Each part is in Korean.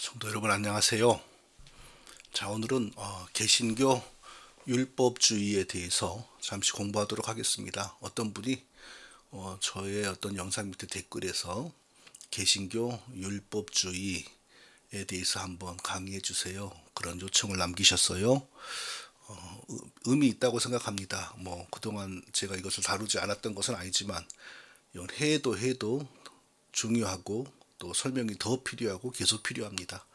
성도 여러분 안녕하세요. 자, 오늘은 개신교 율법주의에 대해서 잠시 공부하도록 하겠습니다. 어떤 분이 저의 어떤 영상 밑에 댓글에서 개신교 율법주의에 대해서 한번 강의해 주세요, 그런 요청을 남기셨어요. 의미 있다고 생각합니다. 그동안 제가 이것을 다루지 않았던 것은 아니지만 이건 해도 중요하고 또 설명이 더 필요하고 계속 필요합니다.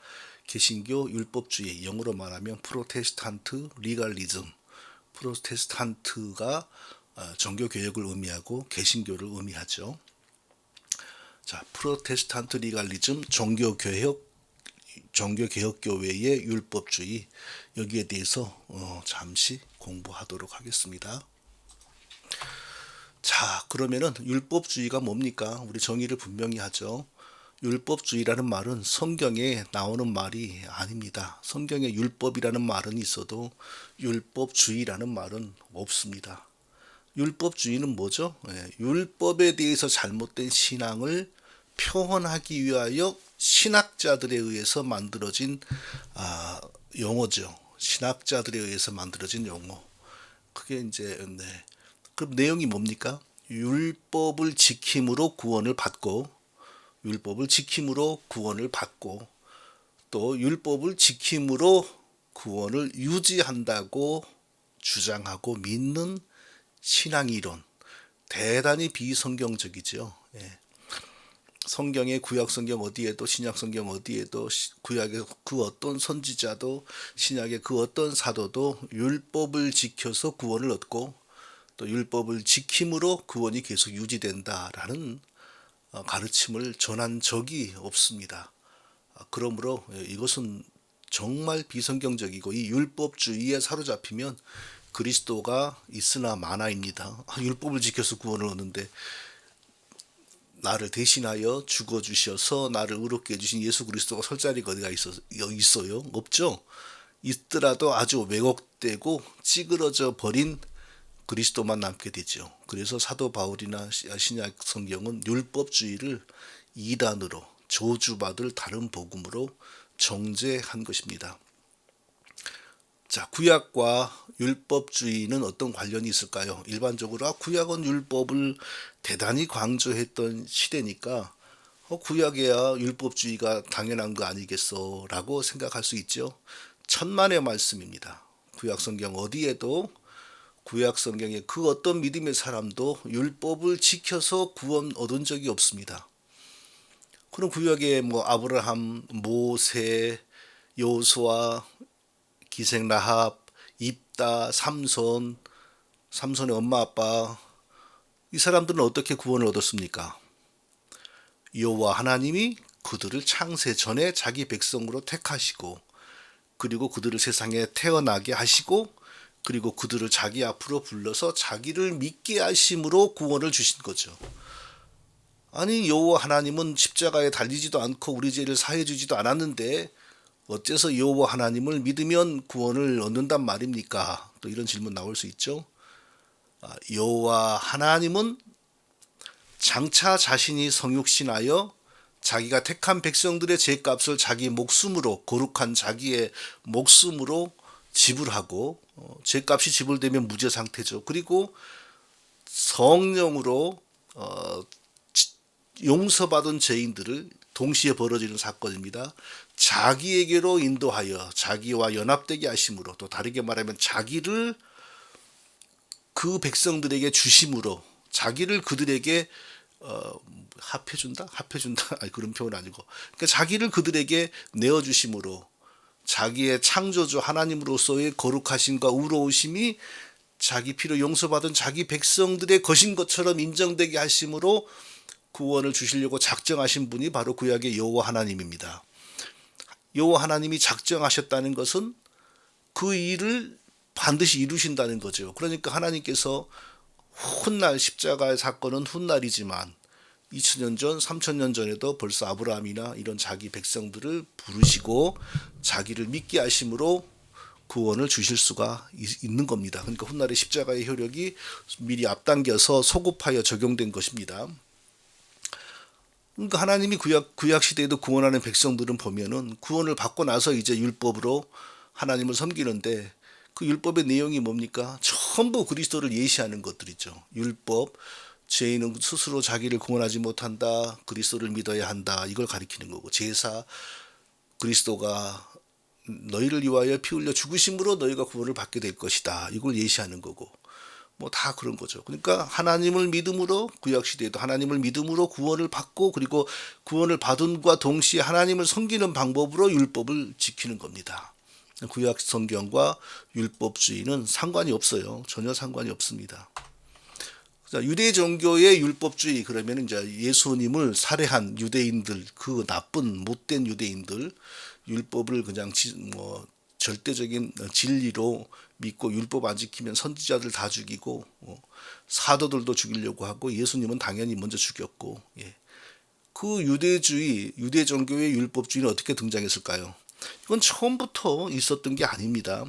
개신교 율법주의, 영어로 말하면 프로테스탄트 리갈리즘, 프로테스탄트가 종교 개혁을 의미하고 개신교를 의미하죠. 자, 프로테스탄트 리갈리즘, 종교개혁 교회의 율법주의, 여기에 대해서 잠시 공부하도록 하겠습니다. 자, 그러면은 율법주의가 뭡니까? 우리 정의를 분명히 하죠. 율법주의라는 말은 성경에 나오는 말이 아닙니다. 성경에 율법이라는 말은 있어도 율법주의라는 말은 없습니다. 율법주의는 뭐죠? 율법에 대해서 잘못된 신앙을 표현하기 위하여 신학자들에 의해서 만들어진 용어죠. 신학자들에 의해서 만들어진 용어. 그게 이제 그럼 내용이 뭡니까? 율법을 지킴으로 구원을 받고, 또 율법을 지킴으로 구원을 유지한다고 주장하고 믿는 신앙이론, 대단히 비성경적이죠. 성경의 구약 성경 어디에도, 신약 성경 어디에도, 구약의 그 어떤 선지자도, 신약의 그 어떤 사도도 율법을 지켜서 구원을 얻고 또 율법을 지킴으로 구원이 계속 유지된다라는 가르침을 전한 적이 없습니다. 그러므로 이것은 정말 비성경적이고, 이 율법주의에 사로잡히면 그리스도가 있으나 마나입니다. 율법을 지켜서 구원을 얻는데 나를 대신하여 죽어주셔서 나를 의롭게 해주신 예수 그리스도가 설 자리가 어디가 있어요? 없죠. 있더라도 아주 왜곡되고 찌그러져 버린 그리스도만 남게 되죠. 그래서 사도 바울이나 신약 성경은 율법주의를 이단으로, 저주받을 다른 복음으로 정죄한 것입니다. 자, 구약과 율법주의는 어떤 관련이 있을까요? 일반적으로 구약은 율법을 대단히 강조했던 시대니까 구약에야 율법주의가 당연한 거 아니겠어 라고 생각할 수 있죠. 천만의 말씀입니다. 구약 성경 어디에도, 구약 성경의 그 어떤 믿음의 사람도 율법을 지켜서 구원 얻은 적이 없습니다. 그럼 구약에 아브라함, 모세, 여호수아, 기생 라합, 입다, 삼손의 엄마 아빠, 이 사람들은 어떻게 구원을 얻었습니까? 여호와 하나님이 그들을 창세 전에 자기 백성으로 택하시고, 그리고 그들을 세상에 태어나게 하시고, 그리고 그들을 자기 앞으로 불러서 자기를 믿게 하심으로 구원을 주신 거죠. 아니, 여호와 하나님은 십자가에 달리지도 않고 우리 죄를 사해 주지도 않았는데 어째서 여호와 하나님을 믿으면 구원을 얻는단 말입니까? 또 이런 질문 나올 수 있죠. 여호와 하나님은 장차 자신이 성육신하여 자기가 택한 백성들의 죄값을 자기 목숨으로, 거룩한 자기의 목숨으로 지불하고, 죄값이 지불되면 무죄 상태죠. 그리고 성령으로 용서받은 죄인들을, 동시에 벌어지는 사건입니다, 자기에게로 인도하여 자기와 연합되게 하심으로, 또 다르게 말하면 자기를 그 백성들에게 주심으로, 자기를 그들에게 합해준다? 아니, 그런 표현 아니고, 그러니까 자기를 그들에게 내어주심으로, 자기의 창조주 하나님으로서의 거룩하심과 의로우심이 자기 피로 용서받은 자기 백성들의 것인 것처럼 인정되게 하심으로 구원을 주시려고 작정하신 분이 바로 구약의 여호와 하나님입니다. 여호와 하나님이 작정하셨다는 것은 그 일을 반드시 이루신다는 거죠. 그러니까 하나님께서 훗날, 십자가의 사건은 훗날이지만 2000년 전, 3000년 전에도 벌써 아브라함이나 이런 자기 백성들을 부르시고 자기를 믿게 하심으로 구원을 주실 수가 있는 겁니다. 그러니까 훗날의 십자가의 효력이 미리 앞당겨서 소급하여 적용된 것입니다. 그러니까 하나님이 구약 시대에도 구원하는 백성들은 보면은 구원을 받고 나서 이제 율법으로 하나님을 섬기는데 그 율법의 내용이 뭡니까? 전부 그리스도를 예시하는 것들이죠. 율법, 죄인은 스스로 자기를 구원하지 못한다. 그리스도를 믿어야 한다. 이걸 가리키는 거고 제사, 그리스도가 너희를 위하여 피 흘려 죽으심으로 너희가 구원을 받게 될 것이다. 이걸 예시하는 거고 뭐 다 그런 거죠. 그러니까 하나님을 믿음으로 구약 시대에도 하나님을 믿음으로 구원을 받고 그리고 구원을 받은과 동시에 하나님을 섬기는 방법으로 율법을 지키는 겁니다. 구약 성경과 율법주의는 상관이 없어요. 전혀 상관이 없습니다. 유대 종교의 율법주의 그러면 이제 예수님을 살해한 유대인들 그 나쁜 못된 유대인들 율법을 그냥 뭐 절대적인 진리로 믿고 율법 안 지키면 선지자들 다 죽이고 사도들도 죽이려고 하고 예수님은 당연히 먼저 죽였고 그 유대 종교의 율법주의는 어떻게 등장했을까요? 이건 처음부터 있었던 게 아닙니다.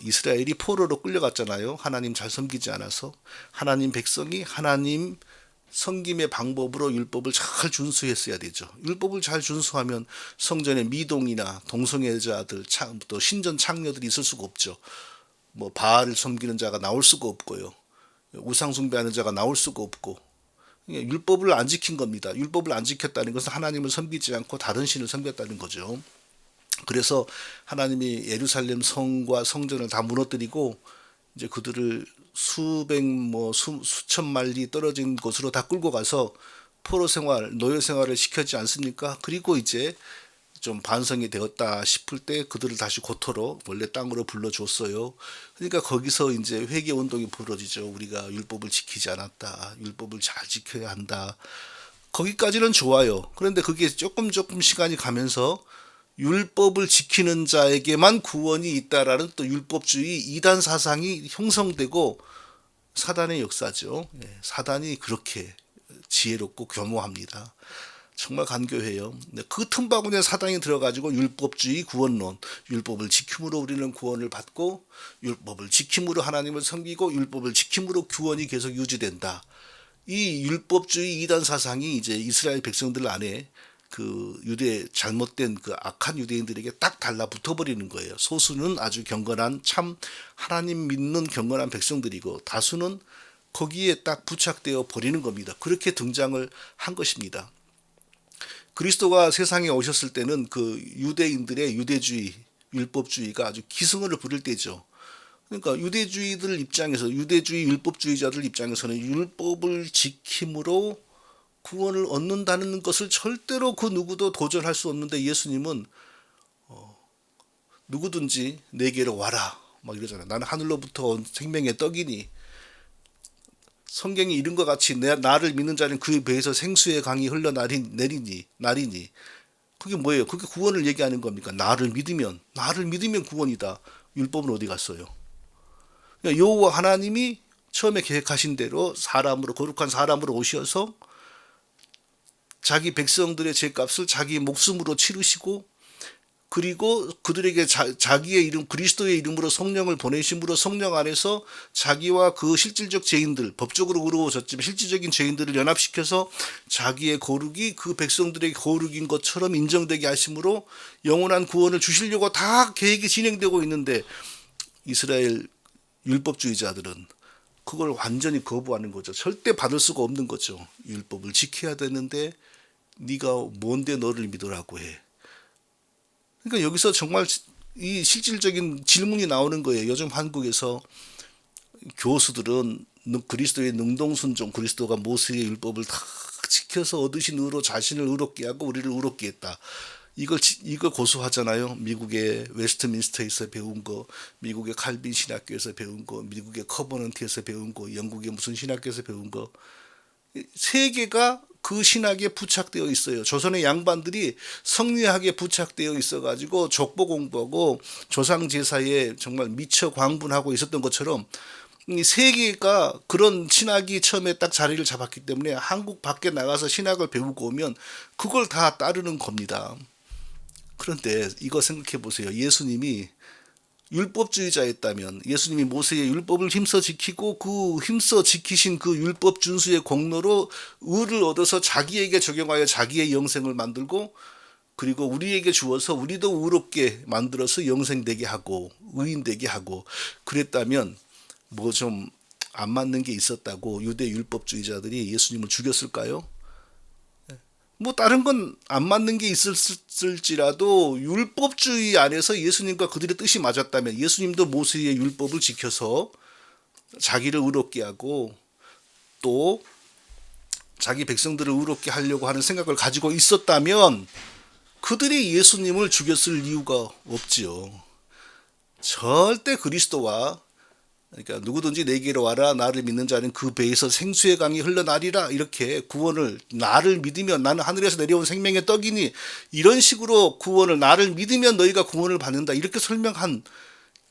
이스라엘이 포로로 끌려갔잖아요. 하나님 잘 섬기지 않아서 하나님 백성이 하나님 섬김의 방법으로 율법을 잘 준수했어야 되죠. 율법을 잘 준수하면 성전에 미동이나 동성애자들 또 신전 창녀들이 있을 수가 없죠. 뭐 바알을 섬기는 자가 나올 수가 없고요. 우상 숭배하는 자가 나올 수가 없고 율법을 안 지킨 겁니다. 율법을 안 지켰다는 것은 하나님을 섬기지 않고 다른 신을 섬겼다는 거죠. 그래서 하나님이 예루살렘 성과 성전을 다 무너뜨리고 이제 그들을 수천 마일이 떨어진 곳으로 다 끌고 가서 포로 생활, 노예 생활을 시켰지 않습니까? 그리고 이제 좀 반성이 되었다 싶을 때 그들을 다시 고토로 원래 땅으로 불러줬어요. 그러니까 거기서 이제 회개 운동이 벌어지죠. 우리가 율법을 지키지 않았다. 율법을 잘 지켜야 한다. 거기까지는 좋아요. 그런데 그게 조금 시간이 가면서 율법을 지키는 자에게만 구원이 있다라는 또 율법주의 이단 사상이 형성되고 사단의 역사죠. 사단이 그렇게 지혜롭고 교묘합니다. 정말 간교해요. 그 틈바구니에 사단이 들어가지고 율법주의 구원론, 율법을 지킴으로 우리는 구원을 받고 율법을 지킴으로 하나님을 섬기고 율법을 지킴으로 구원이 계속 유지된다. 이 율법주의 이단 사상이 이제 이스라엘 백성들 안에 그 잘못된 그 악한 유대인들에게 딱 달라붙어 버리는 거예요. 소수는 아주 경건한 참 하나님 믿는 경건한 백성들이고 다수는 거기에 딱 부착되어 버리는 겁니다. 그렇게 등장을 한 것입니다. 그리스도가 세상에 오셨을 때는 그 유대인들의 유대주의, 율법주의가 아주 기승을 부릴 때죠. 그러니까 유대주의 율법주의자들 입장에서는 율법을 지킴으로 구원을 얻는다는 것을 절대로 그 누구도 도전할 수 없는데 예수님은 누구든지 내게로 와라 막 이러잖아요. 나는 하늘로부터 온 생명의 떡이니 성경이 이른 것 같이 나를 믿는 자는 그 배에서 생수의 강이 흘러내리니 그게 뭐예요? 그게 구원을 얘기하는 겁니까? 나를 믿으면 구원이다. 율법은 어디 갔어요? 여호와 하나님이 처음에 계획하신 대로 거룩한 사람으로 오셔서 자기 백성들의 죄값을 자기 목숨으로 치르시고 그리고 그들에게 자기의 이름 그리스도의 이름으로 성령을 보내심으로 성령 안에서 자기와 그 실질적 죄인들 법적으로 의로워졌지만 실질적인 죄인들을 연합시켜서 자기의 거룩이 그 백성들의 거룩인 것처럼 인정되게 하심으로 영원한 구원을 주시려고 다 계획이 진행되고 있는데 이스라엘 율법주의자들은 그걸 완전히 거부하는 거죠. 절대 받을 수가 없는 거죠. 율법을 지켜야 되는데 네가 뭔데 너를 믿으라고 해. 그러니까 여기서 정말 이 실질적인 질문이 나오는 거예요. 요즘 한국에서 교수들은 그리스도의 능동순종, 그리스도가 모세의 율법을 다 지켜서 얻으신 의로 자신을 의롭게 하고 우리를 의롭게 했다. 이걸 고수하잖아요. 미국의 웨스트민스터에서 배운 거, 미국의 칼빈 신학교에서 배운 거, 미국의 커버넌트에서 배운 거, 영국의 무슨 신학교에서 배운 거. 세계가 그 신학에 부착되어 있어요. 조선의 양반들이 성리학에 부착되어 있어가지고 족보 공부하고 조상 제사에 정말 미처 광분하고 있었던 것처럼 이 세계가 그런 신학이 처음에 딱 자리를 잡았기 때문에 한국 밖에 나가서 신학을 배우고 오면 그걸 다 따르는 겁니다. 그런데 이거 생각해 보세요. 예수님이 율법주의자였다면 예수님이 모세의 율법을 힘써 지키고 그 힘써 지키신 그 율법 준수의 공로로 의를 얻어서 자기에게 적용하여 자기의 영생을 만들고 그리고 우리에게 주어서 우리도 의롭게 만들어서 영생되게 하고 의인되게 하고 그랬다면 뭐 좀 안 맞는 게 있었다고 유대 율법주의자들이 예수님을 죽였을까요? 뭐 다른 건 안 맞는 게 있었을지라도 율법주의 안에서 예수님과 그들의 뜻이 맞았다면 예수님도 모세의 율법을 지켜서 자기를 의롭게 하고 또 자기 백성들을 의롭게 하려고 하는 생각을 가지고 있었다면 그들이 예수님을 죽였을 이유가 없지요. 절대 그리스도와 그러니까 누구든지 내게로 와라 나를 믿는 자는 그 배에서 생수의 강이 흘러나리라 이렇게 구원을 나를 믿으면 나는 하늘에서 내려온 생명의 떡이니 이런 식으로 구원을 나를 믿으면 너희가 구원을 받는다 이렇게 설명한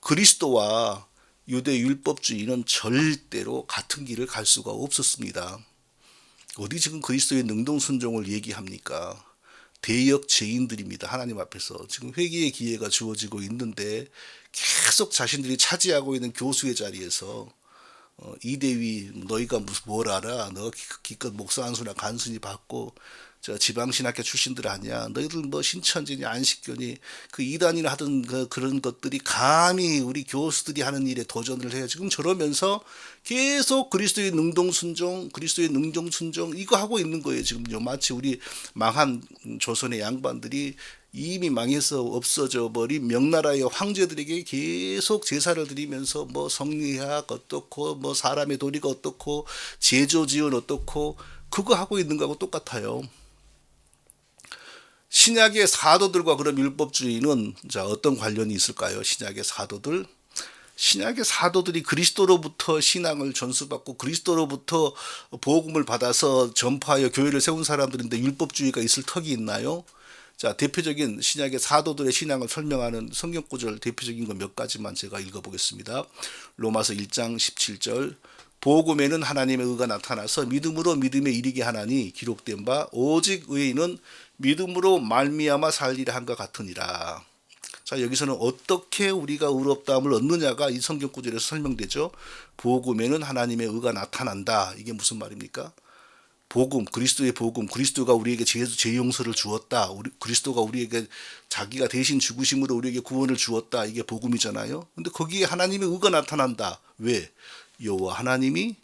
그리스도와 유대 율법주의는 절대로 같은 길을 갈 수가 없었습니다. 어디 지금 그리스도의 능동순종을 얘기합니까? 대역 죄인들입니다. 하나님 앞에서 지금 회개의 기회가 주어지고 있는데 계속 자신들이 차지하고 있는 교수의 자리에서 이대위 너희가 무슨 뭘 알아? 너가 기껏 목사 한 수나 간수니 받고 저 지방신학교 출신들 아니야? 너희들 뭐 신천지니 안식교니 그 이단이나 하던 그런 것들이 감히 우리 교수들이 하는 일에 도전을 해요. 지금 저러면서 계속 그리스도의 능동순종, 그리스도의 능동순종 이거 하고 있는 거예요. 지금요. 마치 우리 망한 조선의 양반들이 이미 망해서 없어져 버린 명나라의 황제들에게 계속 제사를 드리면서 뭐 성리학 어떻고 뭐 사람의 도리가 어떻고 제조지은 어떻고 그거 하고 있는 거하고 똑같아요. 신약의 사도들과 그럼 율법주의는 자 어떤 관련이 있을까요? 신약의 사도들 신약의 사도들이 그리스도로부터 신앙을 전수받고 그리스도로부터 복음을 받아서 전파하여 교회를 세운 사람들인데 율법주의가 있을 턱이 있나요? 자, 대표적인 신약의 사도들의 신앙을 설명하는 성경 구절 대표적인 거 몇 가지만 제가 읽어보겠습니다. 로마서 1장 17절 복음에는 하나님의 의가 나타나서 믿음으로 믿음에 이르게 하나니 기록된 바 오직 의인은 믿음으로 말미암아 살리라 한것 같으니라. 자, 여기서는 어떻게 우리가 의롭다함을 얻느냐가 이 성경 구절에서 설명되죠. 복음에는 하나님의 의가 나타난다. 이게 무슨 말입니까? 복음, 그리스도의 복음, 그리스도가 우리에게 죄 용서를 주었다. 그리스도가 우리에게 자기가 대신 죽으심으로 우리에게 구원을 주었다. 이게 복음이잖아요. 근데 거기에 하나님의 의가 나타난다. 왜? 여호와 하나님이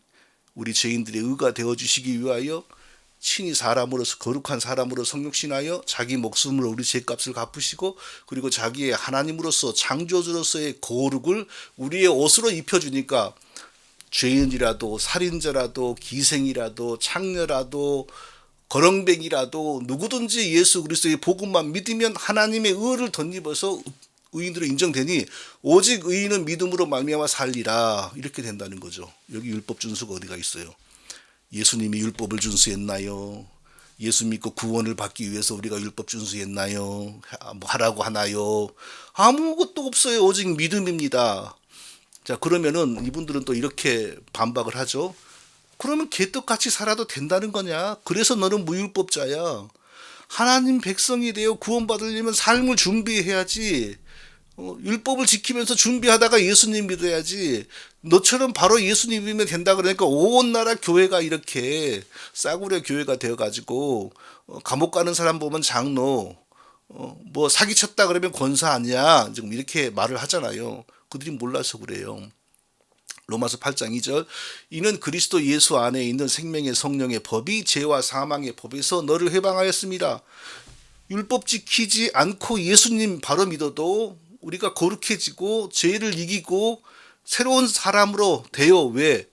우리 죄인들의 의가 되어 주시기 위하여 친히 사람으로서 거룩한 사람으로 성육신하여 자기 목숨으로 우리 죄값을 갚으시고 그리고 자기의 하나님으로서 창조주로서의 거룩을 우리의 옷으로 입혀주니까 죄인이라도 살인자라도 기생이라도 창녀라도 거렁뱅이라도 누구든지 예수 그리스도의 복음만 믿으면 하나님의 의를 덧입어서 의인으로 인정되니 오직 의인은 믿음으로 말미암아 살리라 이렇게 된다는 거죠. 여기 율법 준수가 어디가 있어요? 예수님이 율법을 준수했나요? 예수 믿고 구원을 받기 위해서 우리가 율법 준수했나요? 뭐 하라고 하나요? 아무것도 없어요. 오직 믿음입니다. 자, 그러면은 이분들은 또 이렇게 반박을 하죠. 그러면 개떡같이 살아도 된다는 거냐? 그래서 너는 무율법자야. 하나님 백성이 되어 구원받으려면 삶을 준비해야지. 율법을 지키면서 준비하다가 예수님 믿어야지. 너처럼 바로 예수님 믿으면 된다 그러니까 온 나라 교회가 이렇게 싸구려 교회가 되어가지고 감옥 가는 사람 보면 장로, 뭐 사기쳤다 그러면 권사 아니야. 지금 이렇게 말을 하잖아요. 그들이 몰라서 그래요. 로마서 8장 2절 이는 그리스도 예수 안에 있는 생명의 성령의 법이 죄와 사망의 법에서 너를 해방하였습니다. 율법 지키지 않고 예수님 바로 믿어도 우리가 거룩해지고 죄를 이기고 새로운 사람으로 되어 왜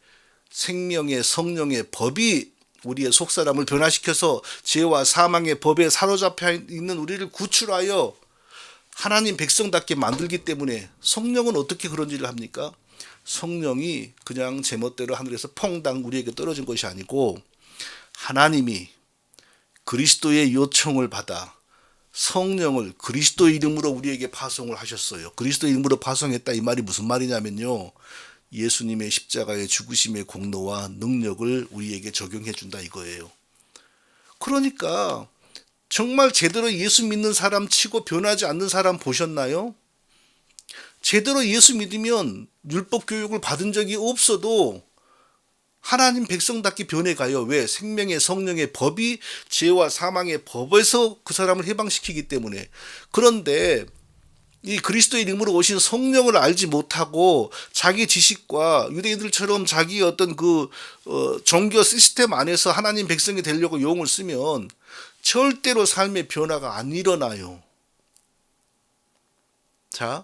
생명의 성령의 법이 우리의 속사람을 변화시켜서 죄와 사망의 법에 사로잡혀 있는 우리를 구출하여 하나님 백성답게 만들기 때문에 성령은 어떻게 그런 일을 합니까? 성령이 그냥 제멋대로 하늘에서 퐁당 우리에게 떨어진 것이 아니고 하나님이 그리스도의 요청을 받아 성령을 그리스도 이름으로 우리에게 파송을 하셨어요. 그리스도 이름으로 파송했다 이 말이 무슨 말이냐면요. 예수님의 십자가의 죽으심의 공로와 능력을 우리에게 적용해 준다 이거예요. 그러니까 정말 제대로 예수 믿는 사람 치고 변하지 않는 사람 보셨나요? 제대로 예수 믿으면 율법 교육을 받은 적이 없어도 하나님 백성답게 변해가요. 왜? 생명의 성령의 법이 죄와 사망의 법에서 그 사람을 해방시키기 때문에. 그런데 이 그리스도의 이름으로 오신 성령을 알지 못하고 자기 지식과 유대인들처럼 자기 어떤 종교 시스템 안에서 하나님 백성이 되려고 용을 쓰면 절대로 삶의 변화가 안 일어나요. 자,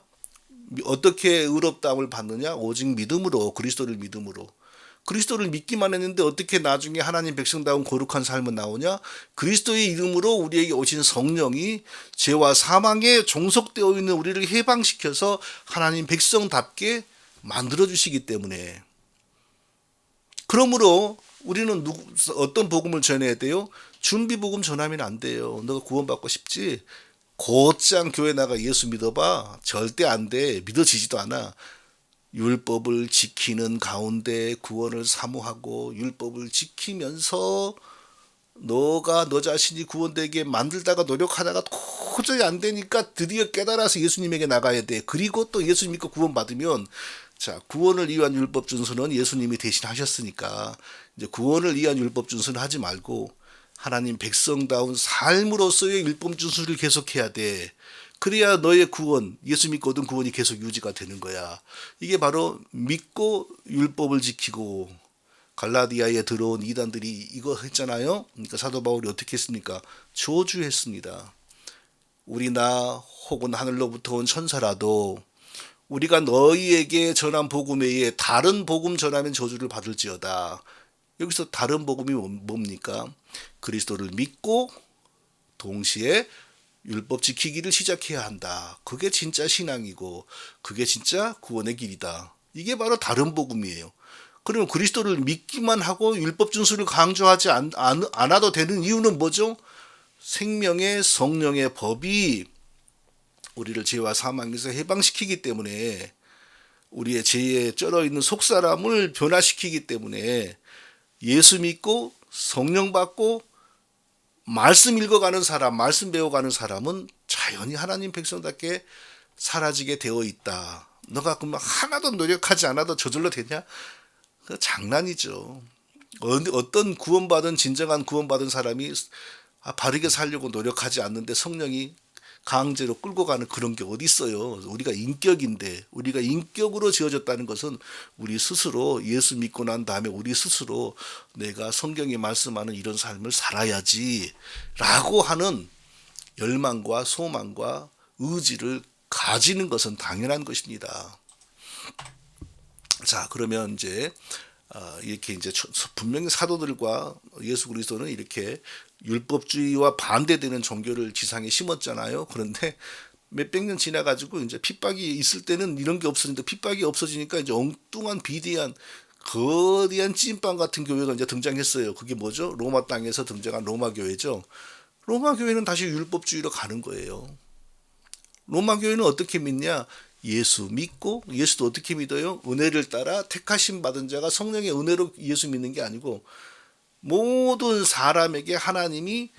어떻게 의롭다함을 받느냐? 오직 믿음으로, 그리스도를 믿음으로. 그리스도를 믿기만 했는데 어떻게 나중에 하나님 백성다운 거룩한 삶은 나오냐? 그리스도의 이름으로 우리에게 오신 성령이 죄와 사망에 종속되어 있는 우리를 해방시켜서 하나님 백성답게 만들어 주시기 때문에. 그러므로 우리는 어떤 복음을 전해야 돼요? 준비 복음 전하면 안 돼요. 너가 구원받고 싶지? 곧장 교회 나가 예수 믿어봐. 절대 안 돼. 믿어지지도 않아. 율법을 지키는 가운데 구원을 사모하고 율법을 지키면서 너가 너 자신이 구원되게 만들다가 노력하다가 도저히 안 되니까 드디어 깨달아서 예수님에게 나가야 돼. 그리고 또 예수 믿고 구원받으면, 자, 구원을 위한 율법 준수는 예수님이 대신 하셨으니까 이제 구원을 위한 율법 준수는 하지 말고 하나님 백성다운 삶으로서의 율법 준수를 계속해야 돼. 그래야 너의 구원, 예수 믿고 얻은 구원이 계속 유지가 되는 거야. 이게 바로 믿고 율법을 지키고. 갈라디아에 들어온 이단들이 이거 했잖아요. 그러니까 사도 바울이 어떻게 했습니까? 저주했습니다. 우리나 혹은 하늘로부터 온 천사라도 우리가 너희에게 전한 복음 외에 다른 복음 전하면 저주를 받을지어다. 여기서 다른 복음이 뭡니까? 그리스도를 믿고 동시에 율법 지키기를 시작해야 한다. 그게 진짜 신앙이고 그게 진짜 구원의 길이다. 이게 바로 다른 복음이에요. 그러면 그리스도를 믿기만 하고 율법 준수를 강조하지 않아도 되는 이유는 뭐죠? 생명의 성령의 법이 우리를 죄와 사망에서 해방시키기 때문에, 우리의 죄에 쩔어 있는 속사람을 변화시키기 때문에 예수 믿고 성령 받고 말씀 읽어가는 사람, 말씀 배워가는 사람은 자연히 하나님 백성답게 사라지게 되어 있다. 너가 그러면 하나도 노력하지 않아도 저절로 되냐? 그 장난이죠. 어떤 구원받은 진정한 구원받은 사람이 바르게 살려고 노력하지 않는데 성령이 강제로 끌고 가는 그런 게 어디 있어요. 우리가 인격인데, 우리가 인격으로 지어졌다는 것은 우리 스스로 예수 믿고 난 다음에 우리 스스로 내가 성경이 말씀하는 이런 삶을 살아야지 라고 하는 열망과 소망과 의지를 가지는 것은 당연한 것입니다. 자, 그러면 이제 이렇게 이제 분명히 사도들과 예수 그리스도는 이렇게 율법주의와 반대되는 종교를 지상에 심었잖아요. 그런데 몇백 년 지나가지고 이제 핍박이 있을 때는 이런 게 없어지는데 핍박이 없어지니까 이제 엉뚱한 비대한 거대한 찐빵 같은 교회가 이제 등장했어요. 그게 뭐죠? 로마 땅에서 등장한 로마 교회죠. 로마 교회는 다시 율법주의로 가는 거예요. 로마 교회는 어떻게 믿냐? 예수 믿고, 예수도 어떻게 믿어요? 은혜를 따라 택하심 받은 자가 성령의 은혜로 예수 믿는 게 아니고 모든 사람에게 하나님이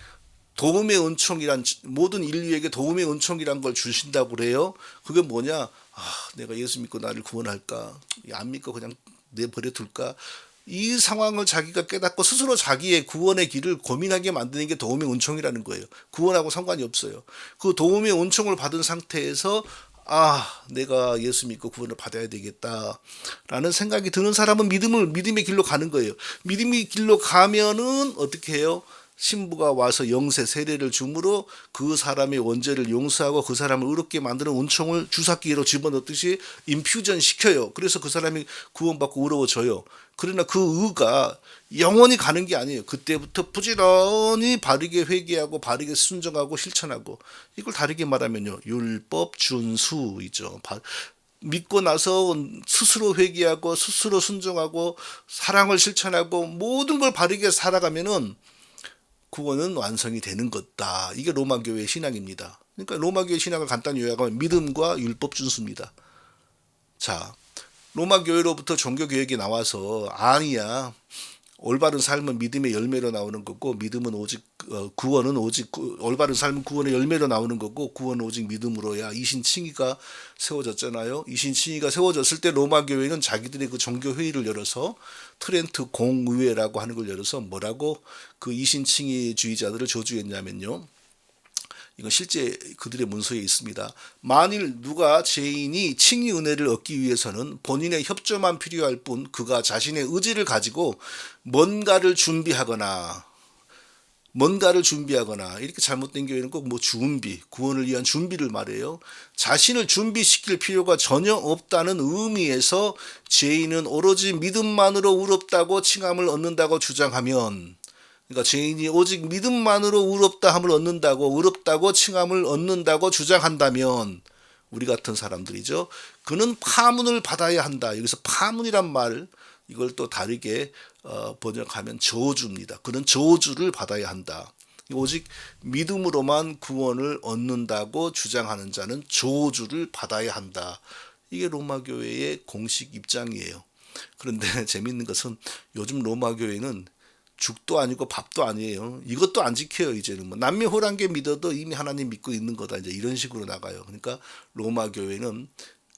도움의 은총이란, 모든 인류에게 도움의 은총이란 걸 주신다고 그래요. 그게 뭐냐? 내가 예수 믿고 나를 구원할까? 안 믿고 그냥 내버려 둘까? 이 상황을 자기가 깨닫고 스스로 자기의 구원의 길을 고민하게 만드는 게 도움의 은총이라는 거예요. 구원하고 상관이 없어요. 그 도움의 은총을 받은 상태에서 내가 예수 믿고 구원을 받아야 되겠다라는 생각이 드는 사람은 믿음의 길로 가는 거예요. 믿음의 길로 가면은 어떻게 해요? 신부가 와서 영세 세례를 줌으로 그 사람의 원죄를 용서하고 그 사람을 의롭게 만드는 은총을 주사기로 집어넣듯이 인퓨전 시켜요. 그래서 그 사람이 구원받고 의로워져요. 그러나 그 의가 영원히 가는 게 아니에요. 그때부터 부지런히 바르게 회개하고 바르게 순종하고 실천하고, 이걸 다르게 말하면요, 율법 준수이죠. 믿고 나서 스스로 회개하고 스스로 순종하고 사랑을 실천하고 모든 걸 바르게 살아가면은 구원은 완성이 되는 것다. 이게 로마 교회의 신앙입니다. 그러니까 로마 교회 신앙을 간단히 요약하면 믿음과 율법 준수입니다. 자, 로마 교회로부터 종교 개혁이 나와서 아니야, 올바른 삶은 믿음의 열매로 나오는 거고 믿음은 오직 구원은 오직 올바른 삶은 구원의 열매로 나오는 거고 구원은 오직 믿음으로야. 이신칭의가 세워졌잖아요. 이신칭의가 세워졌을 때 로마 교회는 자기들의 그 종교 회의를 열어서 트렌트 공의회라고 하는 걸 열어서 뭐라고 그 이신칭의주의자들을 저주했냐면요. 이건 실제 그들의 문서에 있습니다. 만일 누가 죄인이 칭의 은혜를 얻기 위해서는 본인의 협조만 필요할 뿐 그가 자신의 의지를 가지고 뭔가를 준비하거나 이렇게 잘못된 교회는 꼭 뭐 준비, 구원을 위한 준비를 말해요. 자신을 준비시킬 필요가 전혀 없다는 의미에서 죄인은 오로지 믿음만으로 의롭다고 칭함을 얻는다고 주장하면, 그러니까 죄인이 오직 믿음만으로 의롭다고 칭함을 얻는다고 주장한다면 우리 같은 사람들이죠. 그는 파문을 받아야 한다. 여기서 파문이란 말, 이걸 또 다르게 번역하면 저주입니다. 그는 저주를 받아야 한다. 오직 믿음으로만 구원을 얻는다고 주장하는 자는 저주를 받아야 한다. 이게 로마 교회의 공식 입장이에요. 그런데 재밌는 것은 요즘 로마 교회는 죽도 아니고 밥도 아니에요. 이것도 안 지켜요. 이제는 뭐 남미호란계 믿어도 이미 하나님 믿고 있는 거다. 이제 이런 식으로 나가요. 그러니까 로마 교회는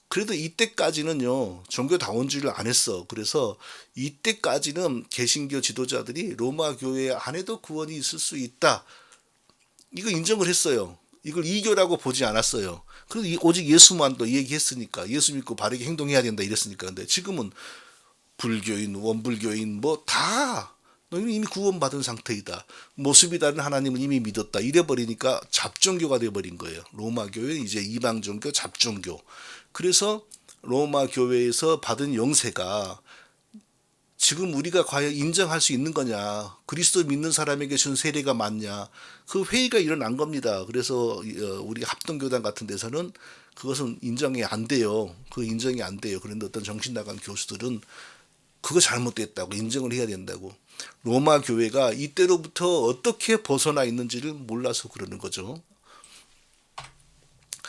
그래도 이때까지는요 종교다원주의를 안 했어. 그래서 이때까지는 개신교 지도자들이 로마 교회 안에도 구원이 있을 수 있다, 이거 인정을 했어요. 이걸 이교라고 보지 않았어요. 그래서 오직 예수만도 얘기했으니까, 예수 믿고 바르게 행동해야 된다 이랬으니까. 근데 지금은 불교인, 원불교인 뭐 다 너희는 이미 구원받은 상태이다, 모습이 다른 하나님은 이미 믿었다 이래버리니까 잡종교가 돼버린 거예요. 로마 교회는 이제 이방종교, 잡종교. 그래서 로마 교회에서 받은 영세가 지금 우리가 과연 인정할 수 있는 거냐, 그리스도 믿는 사람에게 준 세례가 맞냐, 그 회의가 일어난 겁니다. 그래서 우리 합동교단 같은 데서는 그것은 인정이 안 돼요. 그 인정이 안 돼요. 그런데 어떤 정신 나간 교수들은 그거 잘못됐다고 인정을 해야 된다고. 로마 교회가 이때로부터 어떻게 벗어나 있는지를 몰라서 그러는 거죠.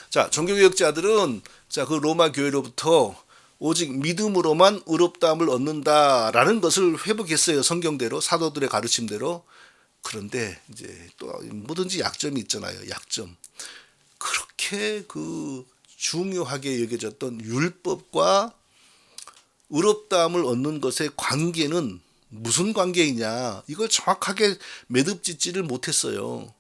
자, 종교개혁자들은 그 로마 교회로부터 오직 믿음으로만 의롭다함을 얻는다라는 것을 회복했어요. 성경대로, 사도들의 가르침대로. 그런데 이제 또 뭐든지 약점이 있잖아요. 약점. 그렇게 그 중요하게 여겨졌던 율법과 의롭다함을 얻는 것의 관계는 무슨 관계이냐, 이걸 정확하게 매듭짓지를 못했어요.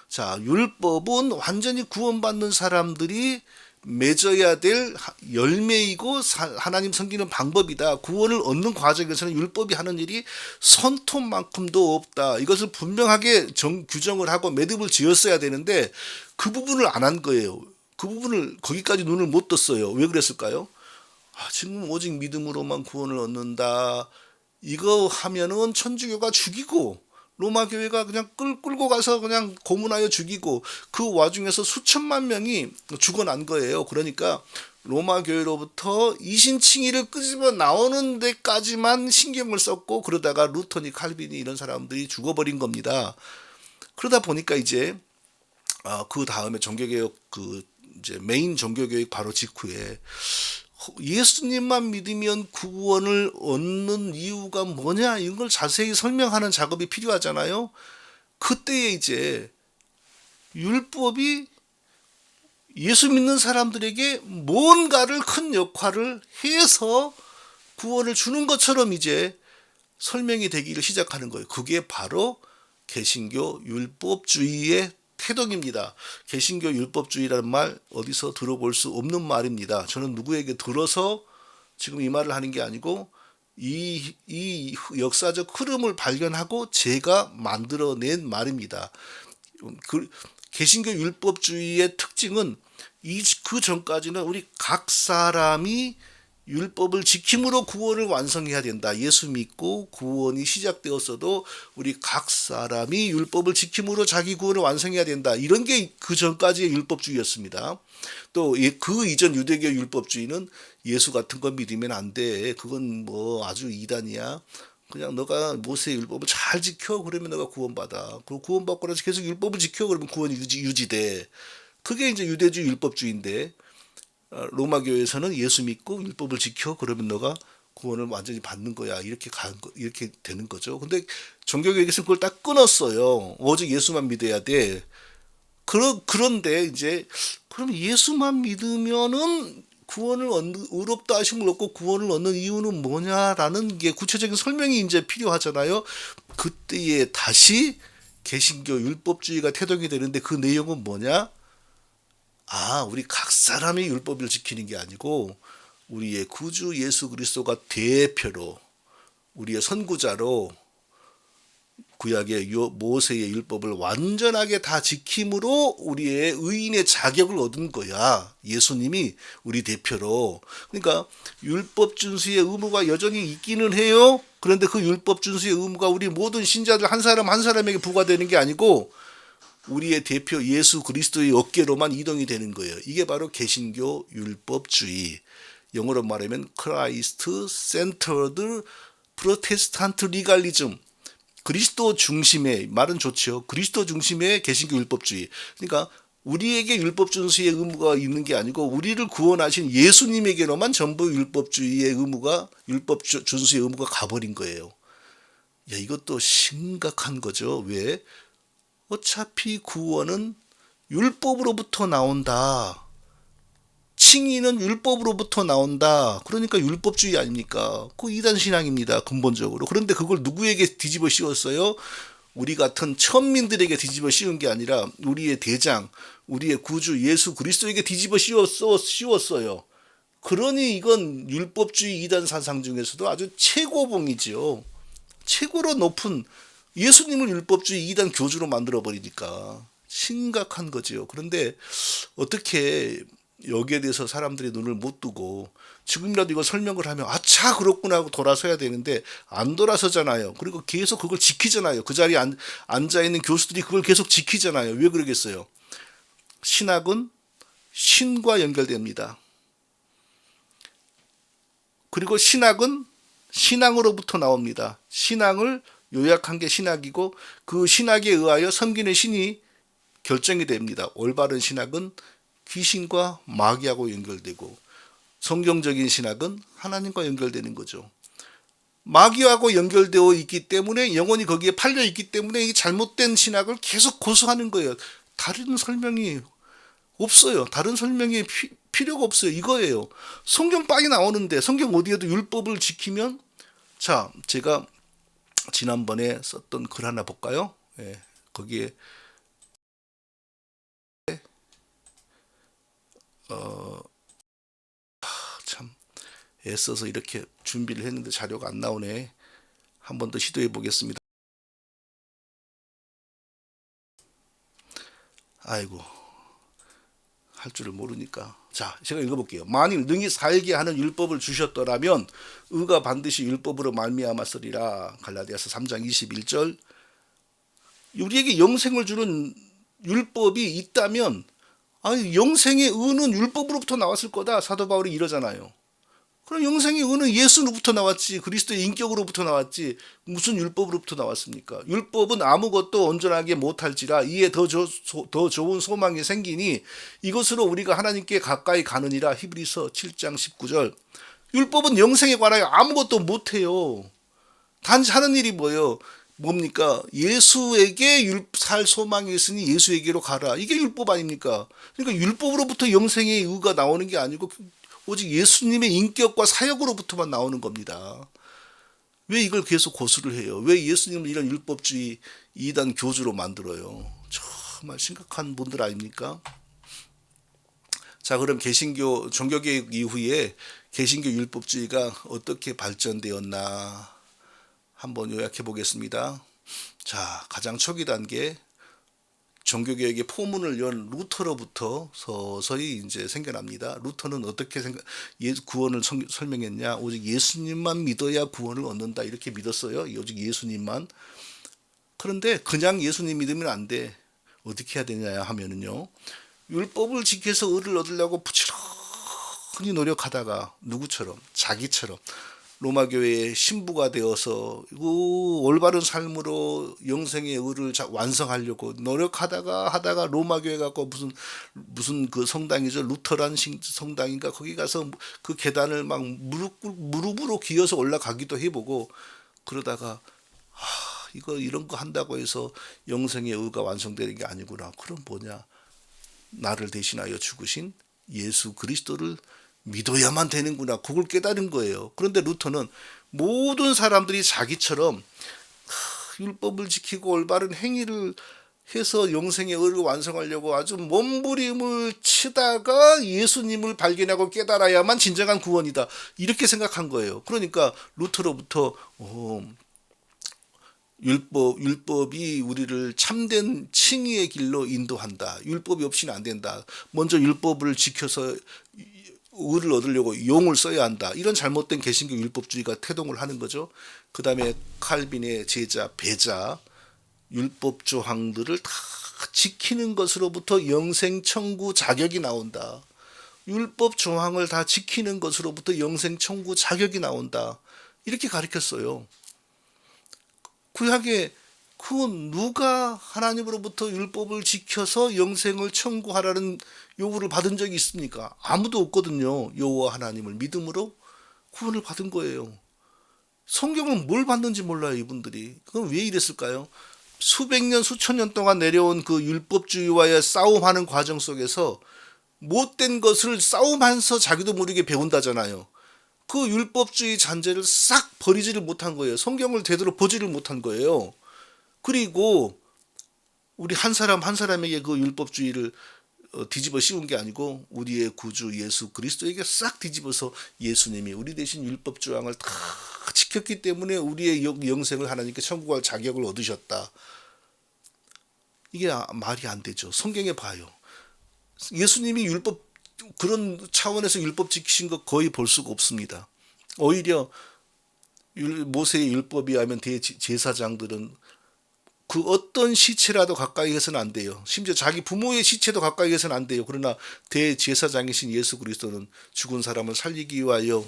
자, 율법은 완전히 구원받는 사람들이 맺어야 될 열매이고 하나님 섬기는 방법이다. 구원을 얻는 과정에서는 율법이 하는 일이 손톱만큼도 없다. 이것을 분명하게 규정을 하고 매듭을 지었어야 되는데 그 부분을 안 한 거예요. 그 부분을 거기까지 눈을 못 떴어요. 왜 그랬을까요? 지금 오직 믿음으로만 구원을 얻는다, 이거 하면은 천주교가 죽이고 로마 교회가 그냥 끌고 가서 그냥 고문하여 죽이고 그 와중에서 수천만 명이 죽어난 거예요. 그러니까 로마 교회로부터 이신칭의를 끄집어 나오는 데까지만 신경을 썼고, 그러다가 루터니, 칼빈이 이런 사람들이 죽어버린 겁니다. 그러다 보니까 이제 그 다음에 종교개혁, 그 이제 메인 종교개혁 바로 직후에 예수님만 믿으면 구원을 얻는 이유가 뭐냐, 이런 걸 자세히 설명하는 작업이 필요하잖아요. 그때에 이제 율법이 예수 믿는 사람들에게 뭔가를 큰 역할을 해서 구원을 주는 것처럼 이제 설명이 되기를 시작하는 거예요. 그게 바로 개신교 율법주의의 태동입니다. 개신교 율법주의라는 말 어디서 들어볼 수 없는 말입니다. 저는 누구에게 들어서 지금 이 말을 하는 게 아니고 이 역사적 흐름을 발견하고 제가 만들어낸 말입니다. 그 개신교 율법주의의 특징은 그 전까지는 우리 각 사람이 율법을 지킴으로 구원을 완성해야 된다. 예수 믿고 구원이 시작되었어도 우리 각 사람이 율법을 지킴으로 자기 구원을 완성해야 된다. 이런 게 그 전까지의 율법주의였습니다. 또 그 이전 유대교 율법주의는 예수 같은 거 믿으면 안 돼. 그건 뭐 아주 이단이야. 그냥 너가 모세의 율법을 잘 지켜, 그러면 너가 구원받아. 그리고 구원받고 나서 계속 율법을 지켜, 그러면 구원이 유지돼. 그게 이제 유대주의 율법주의인데, 로마 교회에서는 예수 믿고 율법을 지켜, 그러면 너가 구원을 완전히 받는 거야. 이렇게 되는 거죠. 근데 종교개혁에서는 그걸 딱 끊었어요. 오직 예수만 믿어야 돼. 그런데 이제 그럼 예수만 믿으면은 의롭다 하심을 얻고 구원을 얻는 이유는 뭐냐라는 게 구체적인 설명이 이제 필요하잖아요. 그때에 다시 개신교 율법주의가 태동이 되는데 그 내용은 뭐냐? 우리 각 사람이 율법을 지키는 게 아니고 우리의 구주 예수 그리스도가 대표로 우리의 선구자로 구약의 모세의 율법을 완전하게 다 지킴으로 우리의 의인의 자격을 얻은 거야. 예수님이 우리 대표로. 그러니까 율법 준수의 의무가 여전히 있기는 해요. 그런데 그 율법 준수의 의무가 우리 모든 신자들 한 사람 한 사람에게 부과되는 게 아니고 우리의 대표 예수 그리스도의 어깨로만 이동이 되는 거예요. 이게 바로 개신교 율법주의. 영어로 말하면 크라이스트 센터드 프로테스탄트 리갈리즘. 그리스도 중심의 말은 좋죠. 그리스도 중심의 개신교 율법주의. 그러니까 우리에게 율법 준수의 의무가 있는 게 아니고 우리를 구원하신 예수님에게로만 전부 율법 준수의 의무가 가버린 거예요. 야, 이것도 심각한 거죠. 왜? 어차피 구원은 율법으로부터 나온다. 칭의는 율법으로부터 나온다. 그러니까 율법주의 아닙니까? 그 이단 신앙입니다. 근본적으로. 그런데 그걸 누구에게 뒤집어 씌웠어요? 우리 같은 천민들에게 뒤집어 씌운 게 아니라 우리의 대장, 우리의 구주 예수 그리스도에게 뒤집어 씌웠어요. 그러니 이건 율법주의 이단 사상 중에서도 아주 최고봉이죠. 최고로 높은 예수님을 율법주의 이단 교주로 만들어버리니까 심각한 거지요. 그런데 어떻게 여기에 대해서 사람들이 눈을 못 뜨고 지금이라도 이거 설명을 하면 아차 그렇구나 하고 돌아서야 되는데 안 돌아서잖아요. 그리고 계속 그걸 지키잖아요. 그 자리에 앉아있는 교수들이 그걸 계속 지키잖아요. 왜 그러겠어요? 신학은 신과 연결됩니다. 그리고 신학은 신앙으로부터 나옵니다. 신앙을 요약한 게 신학이고 그 신학에 의하여 섬기는 신이 결정이 됩니다. 올바른 신학은 귀신과 마귀하고 연결되고 성경적인 신학은 하나님과 연결되는 거죠. 마귀하고 연결되어 있기 때문에 영혼이 거기에 팔려 있기 때문에 이 잘못된 신학을 계속 고수하는 거예요. 다른 설명이 없어요. 다른 설명이 필요가 없어요. 이거예요. 성경 빵이 나오는데 성경 어디에도 율법을 지키면 자, 제가 지난번에 썼던 글 하나 볼까요? 예, 거기에 참 애써서 이렇게 준비를 했는데 자료가 안 나오네. 한 번 더 시도해 보겠습니다. 아이고, 할 줄을 모르니까. 자, 제가 읽어볼게요. 만일 능히 살게 하는 율법을 주셨더라면 의가 반드시 율법으로 말미암았으리라. 갈라디아서 3장 21절. 우리에게 영생을 주는 율법이 있다면 영생의 의는 율법으로부터 나왔을 거다. 사도 바울이 이러잖아요. 그럼 영생의 의는 예수로부터 나왔지. 그리스도의 인격으로부터 나왔지. 무슨 율법으로부터 나왔습니까? 율법은 아무것도 온전하게 못할지라 이에 더 좋은 소망이 생기니 이것으로 우리가 하나님께 가까이 가느니라. 히브리서 7장 19절. 율법은 영생에 관하여 아무것도 못해요. 단지 하는 일이 뭐예요? 뭡니까? 예수에게 살 소망이 있으니 예수에게로 가라. 이게 율법 아닙니까? 그러니까 율법으로부터 영생의 의가 나오는 게 아니고 오직 예수님의 인격과 사역으로부터만 나오는 겁니다. 왜 이걸 계속 고수를 해요? 왜 예수님을 이런 율법주의 이단 교주로 만들어요? 정말 심각한 분들 아닙니까? 자, 그럼 개신교 종교개혁 이후에 개신교 율법주의가 어떻게 발전되었나 한번 요약해 보겠습니다. 자, 가장 초기 단계 종교개혁의 포문을 연 루터로부터 서서히 이제 생겨납니다. 루터는 어떻게 구원을 설명했냐? 오직 예수님만 믿어야 구원을 얻는다 이렇게 믿었어요. 오직 예수님만. 그런데 그냥 예수님 믿으면 안 돼. 어떻게 해야 되냐 하면은요. 율법을 지켜서 의를 얻으려고 부지런히 노력하다가 누구처럼? 자기처럼. 로마 교회의 신부가 되어서 그 올바른 삶으로 영생의 의를 완성하려고 노력하다가 로마 교회 갖고 무슨 그 성당이죠, 루터란 성당인가, 거기 가서 그 계단을 막 무릎으로 기어서 올라가기도 해보고, 그러다가 이거 이런 거 한다고 해서 영생의 의가 완성되는 게 아니구나. 그럼 뭐냐? 나를 대신하여 죽으신 예수 그리스도를 믿어야만 되는구나. 그걸 깨달은 거예요. 그런데 루터는 모든 사람들이 자기처럼 율법을 지키고 올바른 행위를 해서 영생의 의를 완성하려고 아주 몸부림을 치다가 예수님을 발견하고 깨달아야만 진정한 구원이다, 이렇게 생각한 거예요. 그러니까 루터로부터 율법이 우리를 참된 칭의의 길로 인도한다. 율법이 없이는 안 된다. 먼저 율법을 지켜서 의를 얻으려고 용을 써야 한다. 이런 잘못된 개신교 율법주의가 태동을 하는 거죠. 그 다음에 칼빈의 제자 베자, 율법 조항들을 다 지키는 것으로부터 영생 청구 자격이 나온다. 율법 조항을 다 지키는 것으로부터 영생 청구 자격이 나온다. 이렇게 가르쳤어요. 구약에 그 누가 하나님으로부터 율법을 지켜서 영생을 청구하라는 요구를 받은 적이 있습니까? 아무도 없거든요. 여호와 하나님을 믿음으로 구원을 받은 거예요. 성경은 뭘 받는지 몰라요, 이분들이. 그럼 왜 이랬을까요? 수백 년, 수천 년 동안 내려온 그 율법주의와의 싸움하는 과정 속에서 못된 것을 싸움하면서 자기도 모르게 배운다잖아요. 그 율법주의 잔재를 싹 버리지를 못한 거예요. 성경을 제대로 보지를 못한 거예요. 그리고 우리 한 사람 한 사람에게 그 율법주의를 뒤집어 씌운 게 아니고 우리의 구주 예수 그리스도에게 싹 뒤집어서 예수님이 우리 대신 율법 조항을 다 지켰기 때문에 우리의 영생을 하나님께 청구할 자격을 얻으셨다. 이게 말이 안 되죠. 성경에 봐요. 예수님이 율법, 그런 차원에서 율법 지키신 거 거의 볼 수가 없습니다. 오히려 모세의 율법이 하면 대제사장들은 그 어떤 시체라도 가까이 해서는 안 돼요. 심지어 자기 부모의 시체도 가까이 해서는 안 돼요. 그러나 대제사장이신 예수 그리스도는 죽은 사람을 살리기 위하여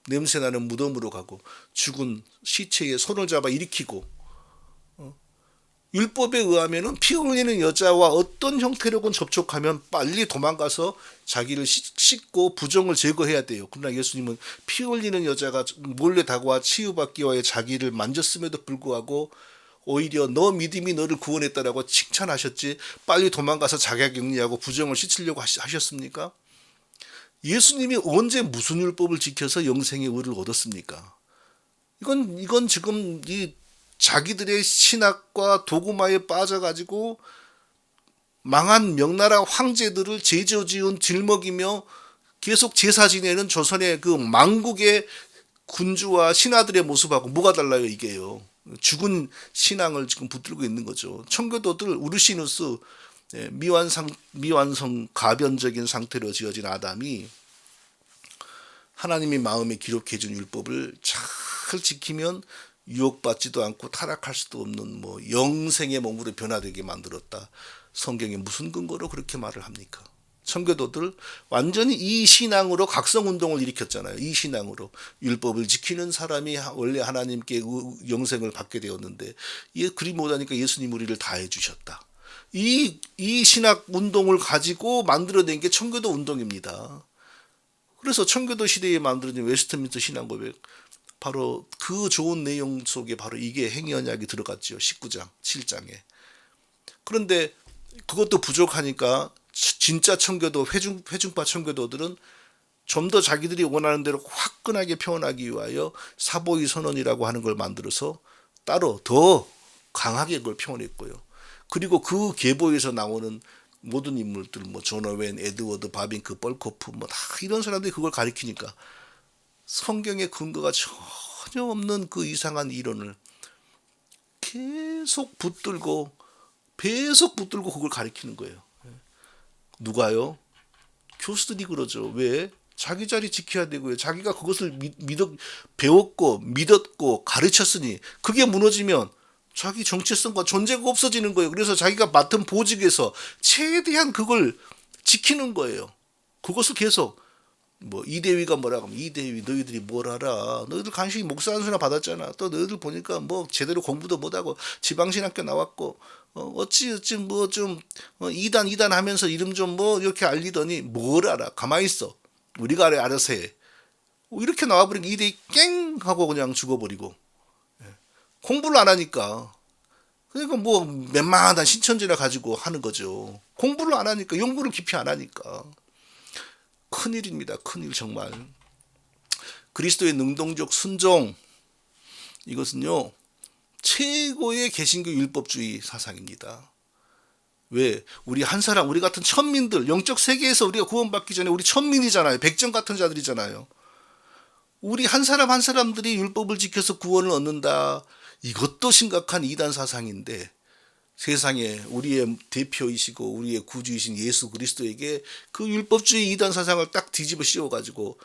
냄새나는 무덤으로 가고 죽은 시체에 손을 잡아 일으키고, 율법에 의하면은 피 흘리는 여자와 어떤 형태로건 접촉하면 빨리 도망가서 자기를 씻고 부정을 제거해야 돼요. 그러나 예수님은 피 흘리는 여자가 몰래 다가와 치유받기 위하여 자기를 만졌음에도 불구하고 오히려 너 믿음이 너를 구원했다라고 칭찬하셨지, 빨리 도망가서 자가격리하고 부정을 씻으려고 하셨습니까? 예수님이 언제 무슨 율법을 지켜서 영생의 의를 얻었습니까? 이건 지금 이 자기들의 신학과 도구마에 빠져가지고 망한 명나라 황제들을 제조지은 들먹이며 계속 제사 지내는 조선의 그 망국의 군주와 신하들의 모습하고 뭐가 달라요, 이게요. 죽은 신앙을 지금 붙들고 있는 거죠. 청교도들 우르시누스, 미완성 가변적인 상태로 지어진 아담이 하나님이 마음에 기록해 준 율법을 잘 지키면 유혹받지도 않고 타락할 수도 없는 영생의 몸으로 변화되게 만들었다. 성경에 무슨 근거로 그렇게 말을 합니까? 청교도들 완전히 이 신앙으로 각성운동을 일으켰잖아요. 이 신앙으로 율법을 지키는 사람이 원래 하나님께 영생을 받게 되었는데, 그리 못하니까 예수님 우리를 다 해주셨다. 이 신학 운동을 가지고 만들어낸 게 청교도 운동입니다. 그래서 청교도 시대에 만들어진 웨스트민스터 신앙고백, 바로 그 좋은 내용 속에 바로 이게 행위언약이 들어갔죠. 19장, 7장에. 그런데 그것도 부족하니까 진짜 청교도, 회중파 청교도들은 좀 더 자기들이 원하는 대로 화끈하게 표현하기 위하여 사보이 선언이라고 하는 걸 만들어서 따로 더 강하게 그걸 표현했고요. 그리고 그 계보에서 나오는 모든 인물들, 존 오웬, 에드워드 바빙크, 벌코프, 다 이런 사람들이 그걸 가리키니까 성경의 근거가 전혀 없는 그 이상한 이론을 계속 붙들고 그걸 가리키는 거예요. 누가요? 교수들이 그러죠. 왜? 자기 자리 지켜야 되고요. 자기가 그것을 배웠고 믿었고 가르쳤으니 그게 무너지면 자기 정체성과 존재가 없어지는 거예요. 그래서 자기가 맡은 보직에서 최대한 그걸 지키는 거예요. 그것을 계속 뭐 이대위가 뭐라고 하면 이대위 너희들이 뭘 알아? 너희들 간신히 목사 한 수나 받았잖아. 또 너희들 보니까 뭐 제대로 공부도 못하고 지방신학교 나왔고 어찌 뭐 좀 이단 하면서 이름 좀 뭐 이렇게 알리더니 뭘 알아? 가만히 있어. 우리가 알아서 해. 이렇게 나와버리니까 이대위 깽 하고 그냥 죽어버리고 공부를 안 하니까 그러니까 뭐 웬만한 신천지나 가지고 하는 거죠. 공부를 안 하니까 연구를 깊이 안 하니까 큰일입니다. 큰일 정말. 그리스도의 능동적 순종 이것은요 최고의 개신교 율법주의 사상입니다. 왜? 우리 한 사람 우리 같은 천민들 영적 세계에서 우리가 구원받기 전에 우리 천민이잖아요. 백정 같은 자들이잖아요. 우리 한 사람 한 사람들이 율법을 지켜서 구원을 얻는다. 이것도 심각한 이단 사상인데 세상에 우리의 대표이시고 우리의 구주이신 예수 그리스도에게 그 율법주의 이단 사상을 딱 뒤집어 씌워가지고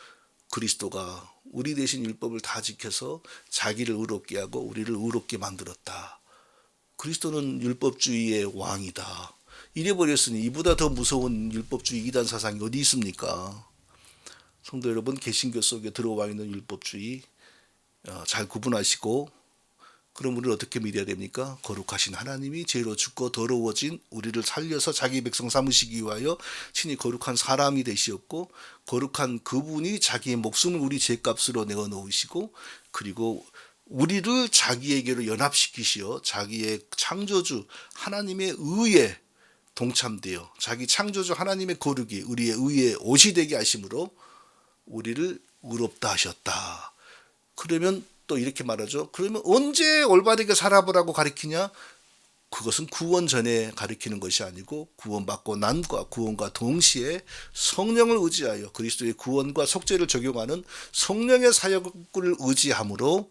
그리스도가 우리 대신 율법을 다 지켜서 자기를 의롭게 하고 우리를 의롭게 만들었다. 그리스도는 율법주의의 왕이다. 이래버렸으니 이보다 더 무서운 율법주의 이단 사상이 어디 있습니까? 성도 여러분, 개신교 속에 들어와 있는 율법주의 잘 구분하시고 그럼 우리를 어떻게 믿어야 됩니까? 거룩하신 하나님이 죄로 죽고 더러워진 우리를 살려서 자기 백성 삼으시기 위하여 친히 거룩한 사람이 되시었고 거룩한 그분이 자기의 목숨을 우리 죄값으로 내어놓으시고 그리고 우리를 자기에게로 연합시키시어 자기의 창조주 하나님의 의에 동참되어 자기 창조주 하나님의 거룩이 우리의 의의 옷이 되게 하심으로 우리를 의롭다 하셨다. 그러면 또 이렇게 말하죠. 그러면 언제 올바르게 살아보라고 가르치냐? 그것은 구원 전에 가르치는 것이 아니고 구원받고 난과 구원과 동시에 성령을 의지하여 그리스도의 구원과 속죄를 적용하는 성령의 사역을 의지함으로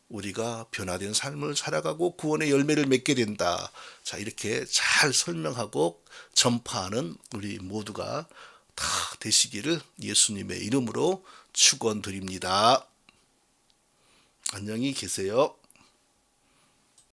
우리가 변화된 삶을 살아가고 구원의 열매를 맺게 된다. 자, 이렇게 잘 설명하고 전파하는 우리 모두가 다 되시기를 예수님의 이름으로 축원드립니다. 안녕히 계세요.